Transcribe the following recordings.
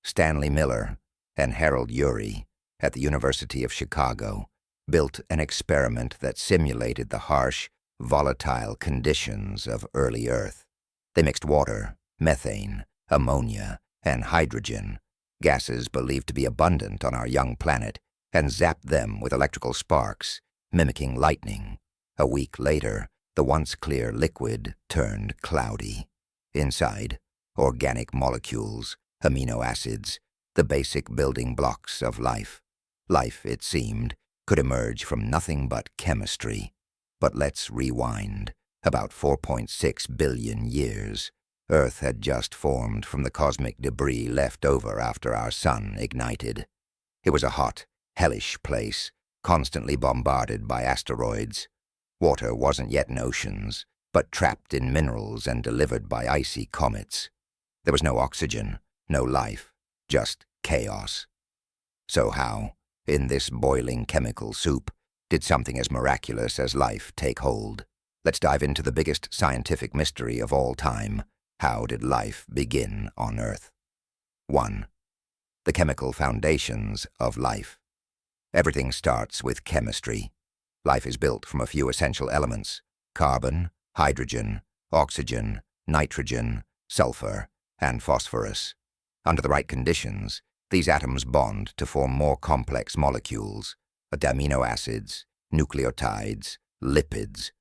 Stanley Miller and Harold Urey at the University of Chicago built an experiment that simulated the harsh, volatile conditions of early Earth. They mixed water, methane, ammonia, and hydrogen, gases believed to be abundant on our young planet, and zapped them with electrical sparks, mimicking lightning. A week later, the once clear liquid turned cloudy. Inside, organic molecules, amino acids, the basic building blocks of life. Life, it seemed, could emerge from nothing but chemistry. But let's rewind. About 4.6 billion years. Earth had just formed from the cosmic debris left over after our sun ignited. It was a hot, hellish place, constantly bombarded by asteroids. Water wasn't yet in oceans, but trapped in minerals and delivered by icy comets. There was no oxygen, no life, just chaos. So how, in this boiling chemical soup, did something as miraculous as life take hold? Let's dive into the biggest scientific mystery of all time. How did life begin on Earth? 1. The chemical foundations of life. Everything starts with chemistry. Life is built from a few essential elements: carbon, hydrogen, oxygen, nitrogen, sulfur, and phosphorus. Under the right conditions, these atoms bond to form more complex molecules: amino acids, nucleotides, lipids.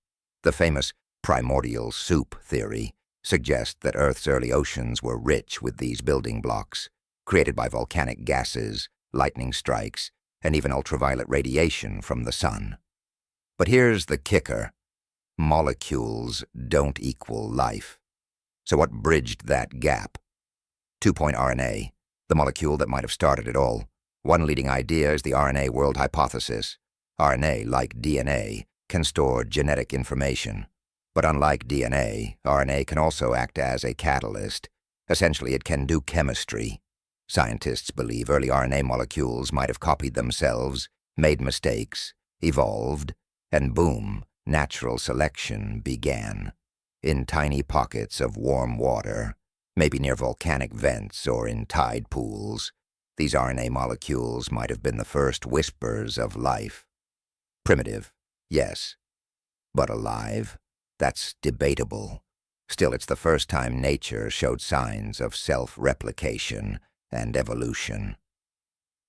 The famous primordial soup theory suggests that Earth's early oceans were rich with these building blocks, created by volcanic gases, lightning strikes, and even ultraviolet radiation from the sun. But here's the kicker. Molecules don't equal life. So what bridged that gap? 2-point RNA, the molecule that might have started it all. One leading idea is the RNA world hypothesis. RNA, like DNA, can store genetic information. But unlike DNA, RNA can also act as a catalyst. Essentially, it can do chemistry. Scientists believe early RNA molecules might have copied themselves, made mistakes, evolved, and boom, natural selection began. In tiny pockets of warm water, maybe near volcanic vents or in tide pools, these RNA molecules might have been the first whispers of life. Primitive, yes. But alive? That's debatable. Still, it's the first time nature showed signs of self-replication and evolution.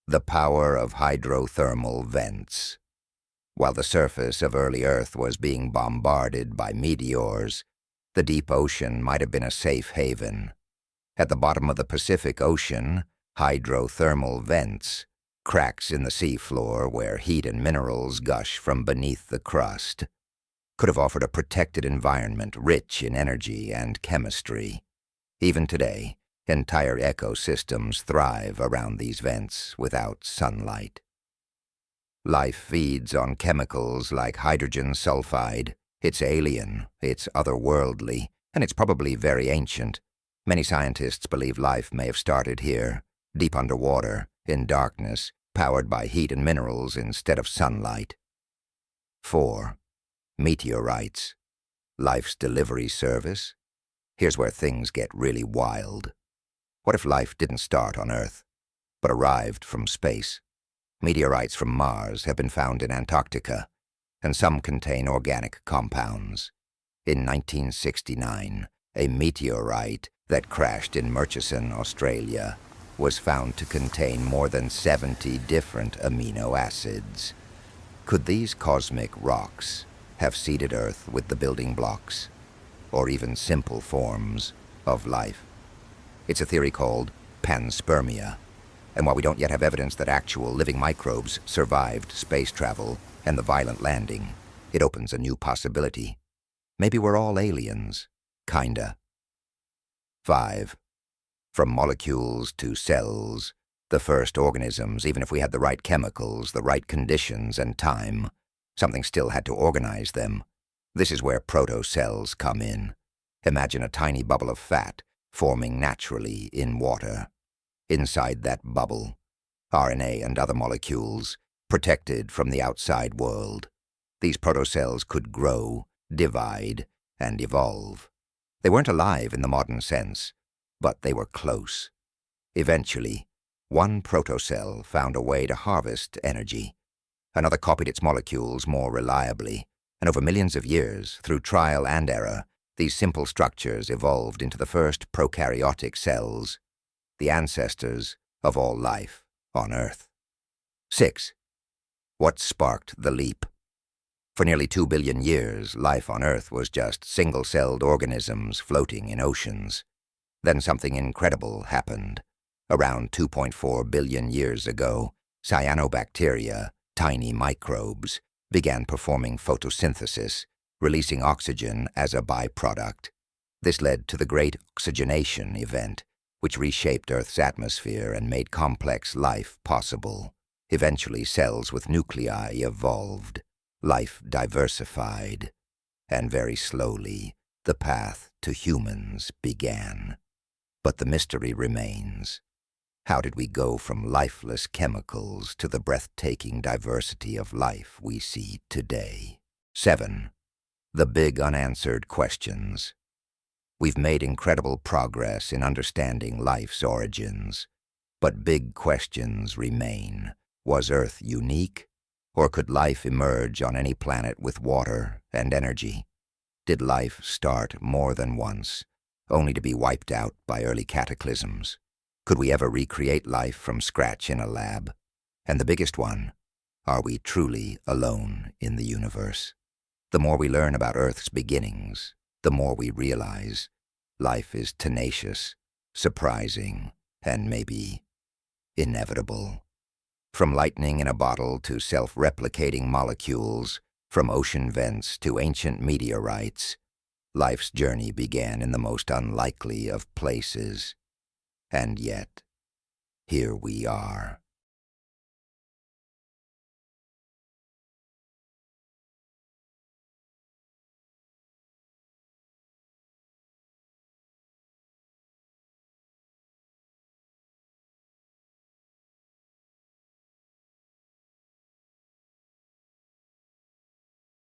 The power of hydrothermal vents. While the surface of early Earth was being bombarded by meteors, the deep ocean might have been a safe haven. At the bottom of the Pacific Ocean, hydrothermal vents, cracks in the seafloor where heat and minerals gush from beneath the crust, could have offered a protected environment rich in energy and chemistry. Even today, entire ecosystems thrive around these vents without sunlight. Life feeds on chemicals like hydrogen sulfide. It's alien, it's otherworldly, and it's probably very ancient. Many scientists believe life may have started here, deep underwater, in darkness, powered by heat and minerals instead of sunlight. 4. Meteorites. Life's delivery service. Here's where things get really wild. What if life didn't start on Earth, but arrived from space? Meteorites from Mars have been found in Antarctica, and some contain organic compounds. In 1969, a meteorite that crashed in Murchison, Australia, was found to contain more than 70 different amino acids. Could these cosmic rocks have seeded Earth with the building blocks, or even simple forms, of life? It's a theory called panspermia, and while we don't yet have evidence that actual living microbes survived space travel and the violent landing, it opens a new possibility. Maybe we're all aliens. Kinda. 5. From molecules to cells, the first organisms, even if we had the right chemicals, the right conditions and time, something still had to organize them. This is where protocells come in. Imagine a tiny bubble of fat forming naturally in water. Inside that bubble, RNA and other molecules, protected from the outside world. These protocells could grow, divide, and evolve. They weren't alive in the modern sense, but they were close. Eventually, one protocell found a way to harvest energy. Another copied its molecules more reliably, and over millions of years, through trial and error, these simple structures evolved into the first prokaryotic cells, the ancestors of all life on Earth. 6. What sparked the leap? For nearly 2 billion years, life on Earth was just single-celled organisms floating in oceans. Then something incredible happened. Around 2.4 billion years ago, cyanobacteria, tiny microbes, began performing photosynthesis, releasing oxygen as a byproduct. This led to the Great Oxygenation Event, which reshaped Earth's atmosphere and made complex life possible. Eventually, cells with nuclei evolved, life diversified, and very slowly, the path to humans began. But the mystery remains. How did we go from lifeless chemicals to the breathtaking diversity of life we see today? 7. The big unanswered questions. We've made incredible progress in understanding life's origins, but big questions remain. Was Earth unique, or could life emerge on any planet with water and energy? Did life start more than once, only to be wiped out by early cataclysms? Could we ever recreate life from scratch in a lab? And the biggest one, are we truly alone in the universe? The more we learn about Earth's beginnings, the more we realize life is tenacious, surprising, and maybe inevitable. From lightning in a bottle to self-replicating molecules, from ocean vents to ancient meteorites, life's journey began in the most unlikely of places. And yet, here we are.